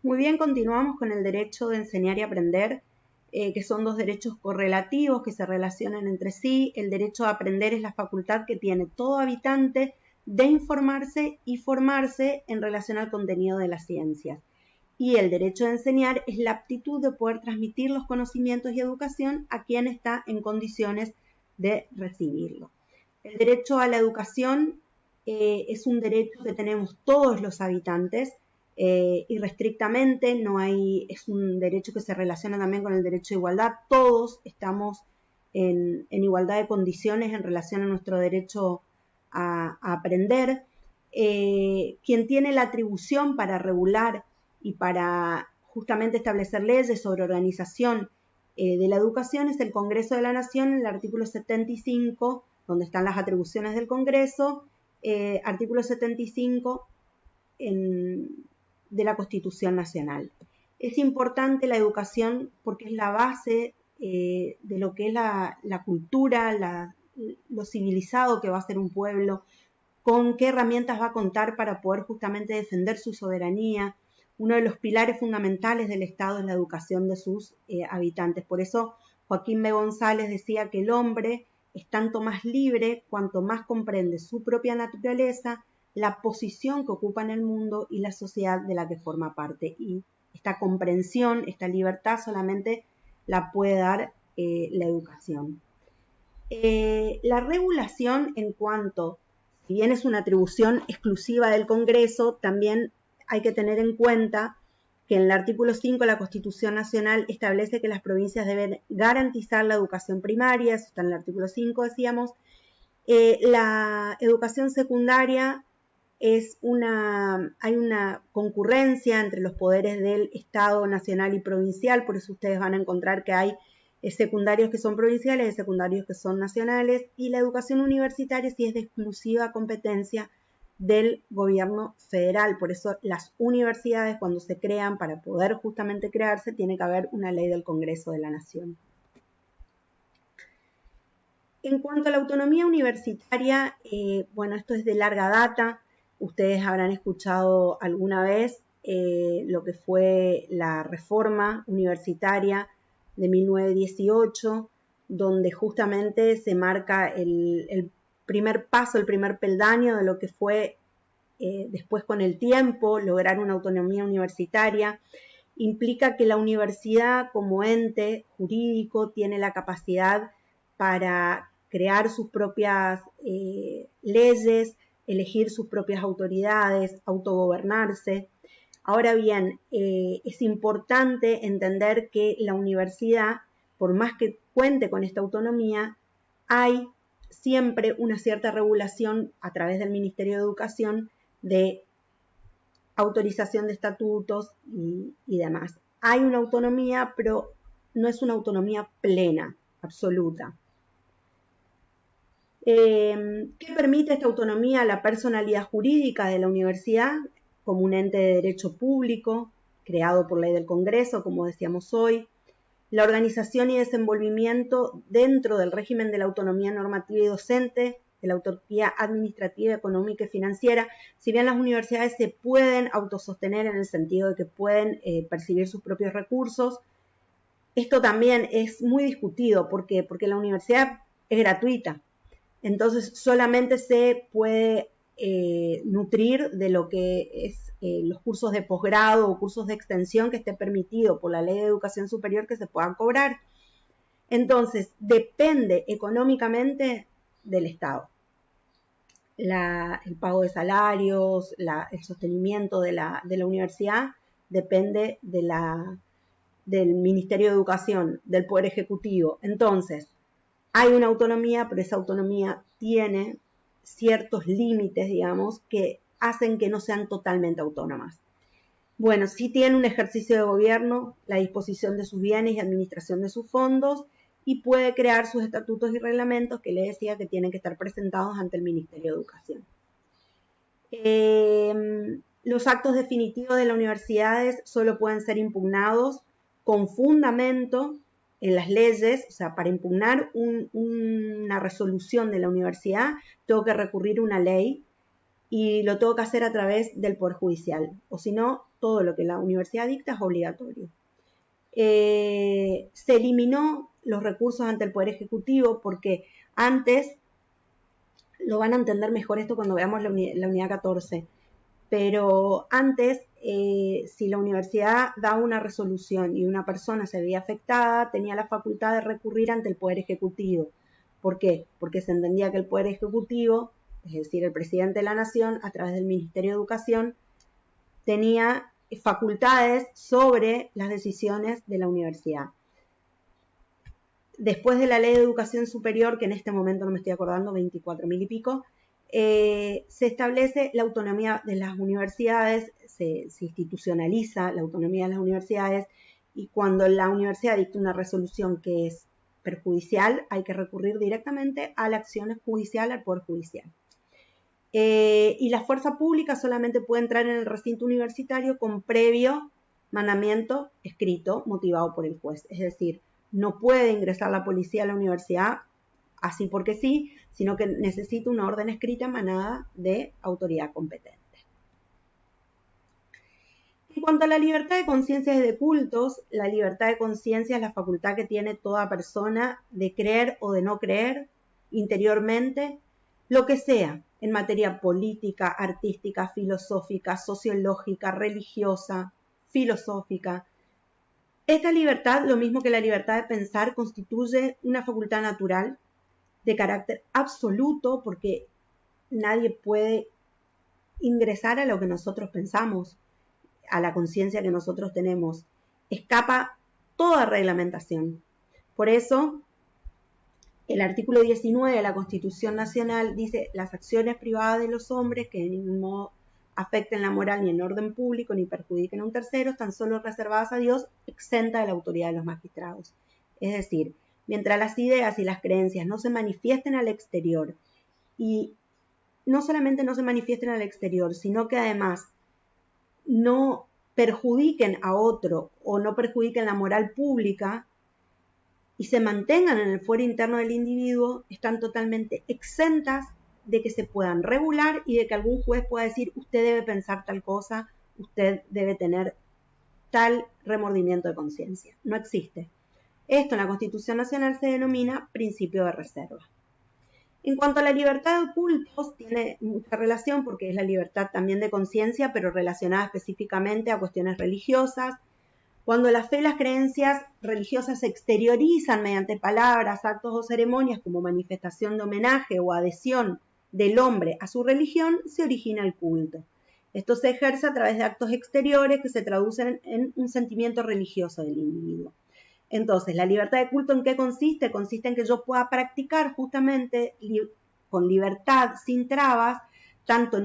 Muy bien, continuamos con el derecho de enseñar y aprender, que son dos derechos correlativos que se relacionan entre sí. El derecho a aprender es la facultad que tiene todo habitante de informarse y formarse en relación al contenido de las ciencias. Y el derecho de enseñar es la aptitud de poder transmitir los conocimientos y educación a quien está en condiciones de recibirlo. El derecho a la educación es un derecho que tenemos todos los habitantes irrestrictamente, es un derecho que se relaciona también con el derecho de igualdad. Todos estamos en igualdad de condiciones en relación a nuestro derecho a aprender. Quien tiene la atribución para regular y para justamente establecer leyes sobre organización de la educación es el Congreso de la Nación, en el artículo 75, donde están las atribuciones del Congreso, artículo 75 de la Constitución Nacional. Es importante la educación porque es la base de lo que es la cultura, lo civilizado que va a ser un pueblo, con qué herramientas va a contar para poder justamente defender su soberanía. Uno de los pilares fundamentales del Estado es la educación de sus habitantes. Por eso Joaquín B. González decía que el hombre es tanto más libre cuanto más comprende su propia naturaleza, la posición que ocupa en el mundo y la sociedad de la que forma parte. Y esta comprensión, esta libertad solamente la puede dar la educación. La regulación en cuanto, si bien es una atribución exclusiva del Congreso, también hay que tener en cuenta que en el artículo 5 de la Constitución Nacional establece que las provincias deben garantizar la educación primaria, eso está en el artículo 5, decíamos. La educación secundaria hay una concurrencia entre los poderes del Estado nacional y provincial, por eso ustedes van a encontrar que hay secundarios que son provinciales y secundarios que son nacionales, y la educación universitaria sí es de exclusiva competencia del gobierno federal. Por eso las universidades, cuando se crean, para poder justamente crearse, tiene que haber una ley del Congreso de la Nación. En cuanto a la autonomía universitaria, bueno, esto es de larga data. Ustedes habrán escuchado alguna vez lo que fue la reforma universitaria de 1918, donde justamente se marca el primer paso, el primer peldaño de lo que fue después con el tiempo lograr una autonomía universitaria. Implica que la universidad como ente jurídico tiene la capacidad para crear sus propias leyes, elegir sus propias autoridades, autogobernarse. Ahora bien, es importante entender que la universidad, por más que cuente con esta autonomía, hay siempre una cierta regulación a través del Ministerio de Educación de autorización de estatutos y demás. Hay una autonomía, pero no es una autonomía plena, absoluta. ¿Qué permite esta autonomía? La personalidad jurídica de la universidad como un ente de derecho público, creado por ley del Congreso, como decíamos hoy, la organización y desenvolvimiento dentro del régimen de la autonomía normativa y docente, de la autonomía administrativa, económica y financiera. Si bien las universidades se pueden autosostener en el sentido de que pueden percibir sus propios recursos, esto también es muy discutido. ¿Por qué? Porque la universidad es gratuita. Entonces solamente se puede nutrir de lo que es los cursos de posgrado o cursos de extensión que esté permitido por la Ley de Educación Superior que se puedan cobrar. Entonces, depende económicamente del Estado. El pago de salarios, el sostenimiento de la universidad depende del Ministerio de Educación, del Poder Ejecutivo. Entonces, hay una autonomía, pero esa autonomía tiene ciertos límites, digamos, que hacen que no sean totalmente autónomas. Bueno, sí tiene un ejercicio de gobierno, la disposición de sus bienes y administración de sus fondos, y puede crear sus estatutos y reglamentos que le decía que tienen que estar presentados ante el Ministerio de Educación. Los actos definitivos de las universidades solo pueden ser impugnados con fundamento en las leyes. O sea, para impugnar una resolución de la universidad tengo que recurrir a una ley y lo tengo que hacer a través del Poder Judicial, o si no, todo lo que la universidad dicta es obligatorio. Se eliminó los recursos ante el Poder Ejecutivo porque antes, lo van a entender mejor esto cuando veamos la unidad 14, pero antes, si la universidad daba una resolución y una persona se veía afectada, tenía la facultad de recurrir ante el Poder Ejecutivo. ¿Por qué? Porque se entendía que el Poder Ejecutivo, es decir, el presidente de la Nación, a través del Ministerio de Educación, tenía facultades sobre las decisiones de la universidad. Después de la Ley de Educación Superior, que en este momento no me estoy acordando, 24.000 y pico, se establece la autonomía de las universidades, se institucionaliza la autonomía de las universidades, y cuando la universidad dicta una resolución que es perjudicial, hay que recurrir directamente a la acción judicial, al Poder Judicial. Y la fuerza pública solamente puede entrar en el recinto universitario con previo mandamiento escrito motivado por el juez. Es decir, no puede ingresar la policía a la universidad así porque sí, sino que necesita una orden escrita emanada de autoridad competente. En cuanto a la libertad de conciencia y de cultos, la libertad de conciencia es la facultad que tiene toda persona de creer o de no creer interiormente lo que sea en materia política, artística, filosófica, sociológica, religiosa, filosófica. Esta libertad, lo mismo que la libertad de pensar, constituye una facultad natural de carácter absoluto porque nadie puede ingresar a lo que nosotros pensamos, a la conciencia que nosotros tenemos. Escapa toda reglamentación. Por eso, el artículo 19 de la Constitución Nacional dice: las acciones privadas de los hombres que de ningún modo afecten la moral ni el orden público ni perjudiquen a un tercero están solo reservadas a Dios, exenta de la autoridad de los magistrados. Es decir, mientras las ideas y las creencias no se manifiesten al exterior, y no solamente no se manifiesten al exterior, sino que además no perjudiquen a otro o no perjudiquen la moral pública y se mantengan en el fuero interno del individuo, están totalmente exentas de que se puedan regular y de que algún juez pueda decir: usted debe pensar tal cosa, usted debe tener tal remordimiento de conciencia. No existe. Esto en la Constitución Nacional se denomina principio de reserva. En cuanto a la libertad de cultos, tiene mucha relación porque es la libertad también de conciencia, pero relacionada específicamente a cuestiones religiosas. Cuando la fe y las creencias religiosas se exteriorizan mediante palabras, actos o ceremonias como manifestación de homenaje o adhesión del hombre a su religión, se origina el culto. Esto se ejerce a través de actos exteriores que se traducen en un sentimiento religioso del individuo. Entonces, ¿la libertad de culto en qué consiste? Consiste en que yo pueda practicar justamente con libertad, sin trabas, tanto en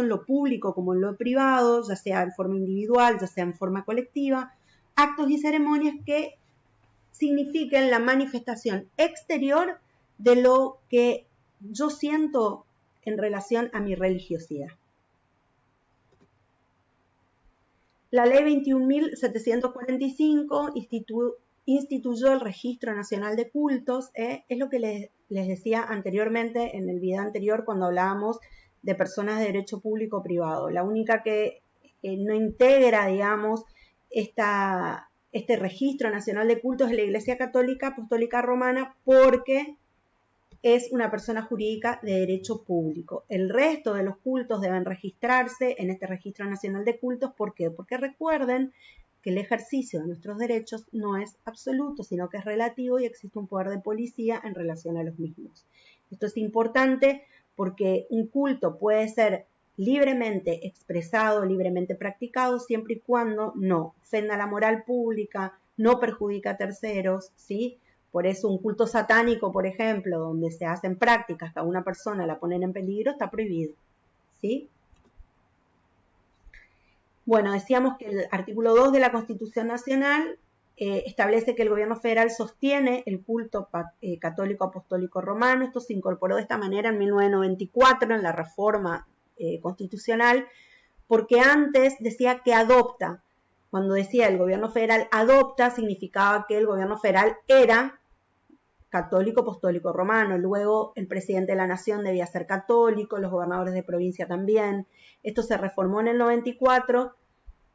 lo público como en lo privado, ya sea en forma individual, ya sea en forma colectiva, actos y ceremonias que signifiquen la manifestación exterior de lo que yo siento en relación a mi religiosidad. La ley 21.745 instituyó el Registro Nacional de Cultos, es lo que les decía anteriormente en el video anterior cuando hablábamos de personas de derecho público o privado. La única que no integra, digamos, este Registro Nacional de Cultos es la Iglesia Católica Apostólica Romana porque es una persona jurídica de derecho público. El resto de los cultos deben registrarse en este Registro Nacional de Cultos. ¿Por qué? Porque recuerden que el ejercicio de nuestros derechos no es absoluto, sino que es relativo y existe un poder de policía en relación a los mismos. Esto es importante porque un culto puede ser libremente expresado, libremente practicado, siempre y cuando no ofenda la moral pública, no perjudica a terceros, ¿sí? Por eso un culto satánico, por ejemplo, donde se hacen prácticas que a una persona la ponen en peligro, está prohibido, ¿sí? Bueno, decíamos que el artículo 2 de la Constitución Nacional establece que el gobierno federal sostiene el culto católico apostólico romano. Esto se incorporó de esta manera en 1994 en la reforma constitucional, porque antes decía que adopta. Cuando decía el gobierno federal adopta, significaba que el gobierno federal era católico apostólico romano. Luego el presidente de la nación debía ser católico, los gobernadores de provincia también. Esto se reformó en el 94,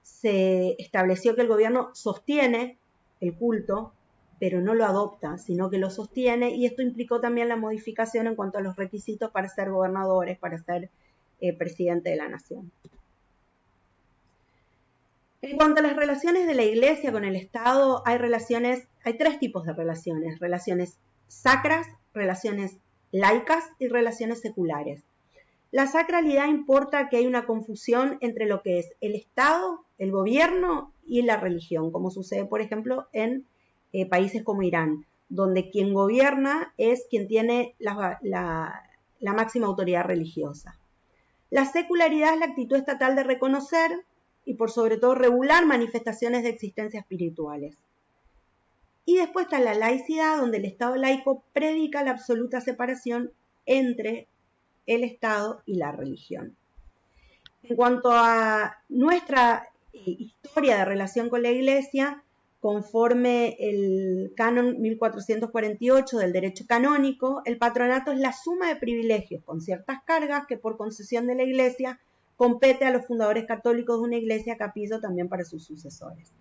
se estableció que el gobierno sostiene el culto, pero no lo adopta, sino que lo sostiene, y esto implicó también la modificación en cuanto a los requisitos para ser gobernadores, para ser presidente de la nación. En cuanto a las relaciones de la Iglesia con el Estado, hay tres tipos de relaciones sacras, relaciones laicas y relaciones seculares. La sacralidad importa que hay una confusión entre lo que es el Estado, el gobierno y la religión, como sucede, por ejemplo, en países como Irán, donde quien gobierna es quien tiene la máxima autoridad religiosa. La secularidad es la actitud estatal de reconocer y por sobre todo regular manifestaciones de existencia espirituales. Y después está la laicidad, donde el Estado laico predica la absoluta separación entre el Estado y la religión. En cuanto a nuestra historia de relación con la Iglesia, conforme el canon 1448 del derecho canónico, el patronato es la suma de privilegios con ciertas cargas que por concesión de la Iglesia compete a los fundadores católicos de una iglesia capillo también para sus sucesores.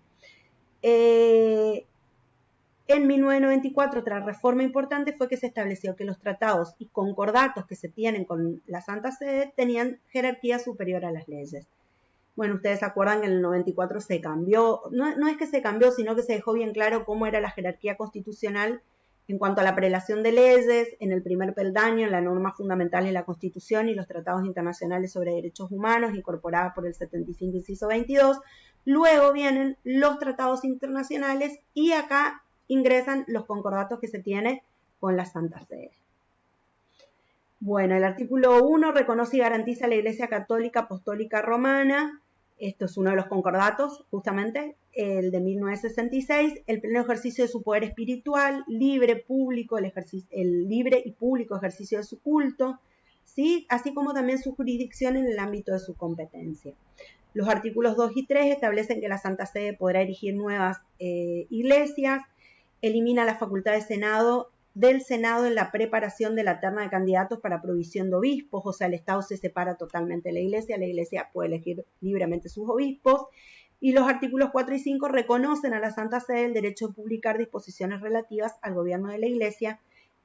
En 1994, otra reforma importante fue que se estableció que los tratados y concordatos que se tienen con la Santa Sede tenían jerarquía superior a las leyes. Bueno, ustedes se acuerdan que en el 94 se cambió, no es que se cambió, sino que se dejó bien claro cómo era la jerarquía constitucional en cuanto a la prelación de leyes, en el primer peldaño, en la norma fundamental de la Constitución y los tratados internacionales sobre derechos humanos, incorporada por el 75, inciso 22. Luego vienen los tratados internacionales y acá ingresan los concordatos que se tienen con la Santa Sede. Bueno, el artículo 1 reconoce y garantiza a la Iglesia Católica Apostólica Romana. Esto es uno de los concordatos, justamente, el de 1966, el pleno ejercicio de su poder espiritual, libre y público ejercicio de su culto, ¿sí? Así como también su jurisdicción en el ámbito de su competencia. Los artículos 2 y 3 establecen que la Santa Sede podrá erigir nuevas iglesias, elimina la facultad del Senado en la preparación de la terna de candidatos para provisión de obispos, o sea, el Estado se separa totalmente de la Iglesia puede elegir libremente sus obispos, y los artículos 4 y 5 reconocen a la Santa Sede el derecho de publicar disposiciones relativas al gobierno de la Iglesia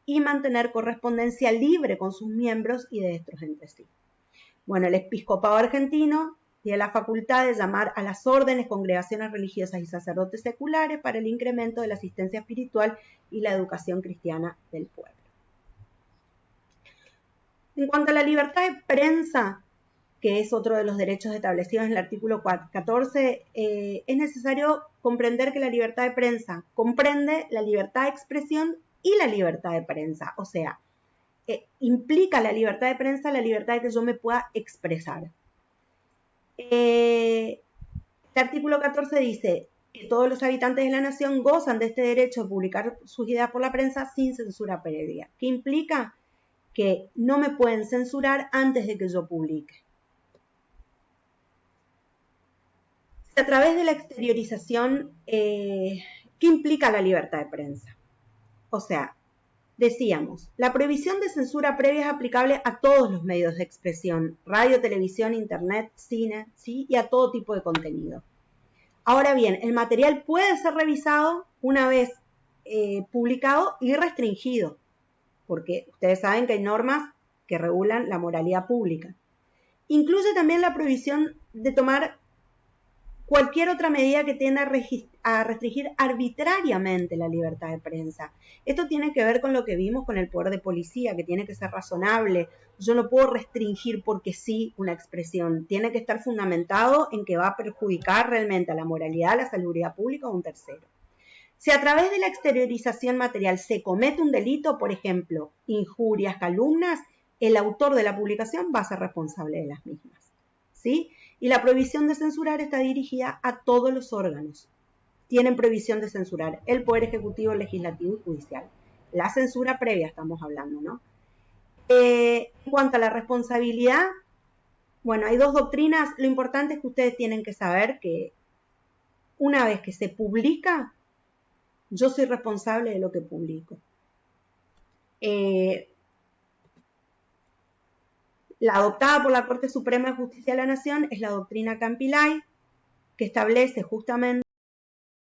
y mantener correspondencia libre con sus miembros y de estos entre sí. Bueno, el episcopado argentino tiene la facultad de llamar a las órdenes, congregaciones religiosas y sacerdotes seculares para el incremento de la asistencia espiritual y la educación cristiana del pueblo. En cuanto a la libertad de prensa, que es otro de los derechos establecidos en el artículo 14, es necesario comprender que la libertad de prensa comprende la libertad de expresión y la libertad de prensa, o sea, implica la libertad de prensa la libertad de que yo me pueda expresar. El artículo 14 dice que todos los habitantes de la nación gozan de este derecho de publicar sus ideas por la prensa sin censura previa, que implica que no me pueden censurar antes de que yo publique. A través de la exteriorización, ¿qué implica la libertad de prensa? O sea, decíamos, la prohibición de censura previa es aplicable a todos los medios de expresión, radio, televisión, internet, cine, ¿sí? Y a todo tipo de contenido. Ahora bien, el material puede ser revisado una vez publicado y restringido, porque ustedes saben que hay normas que regulan la moralidad pública. Incluye también la prohibición de tomar cualquier otra medida que tienda a restringir arbitrariamente la libertad de prensa. Esto tiene que ver con lo que vimos con el poder de policía, que tiene que ser razonable. Yo no puedo restringir porque sí una expresión. Tiene que estar fundamentado en que va a perjudicar realmente a la moralidad, a la salubridad pública o a un tercero. Si a través de la exteriorización material se comete un delito, por ejemplo, injurias, calumnias, el autor de la publicación va a ser responsable de las mismas, ¿sí? Y la prohibición de censurar está dirigida a todos los órganos. Tienen prohibición de censurar el Poder Ejecutivo, Legislativo y Judicial. La censura previa estamos hablando, ¿no? En cuanto a la responsabilidad, bueno, hay dos doctrinas. Lo importante es que ustedes tienen que saber que una vez que se publica, yo soy responsable de lo que publico. La adoptada por la Corte Suprema de Justicia de la Nación es la doctrina Campilay, que establece justamente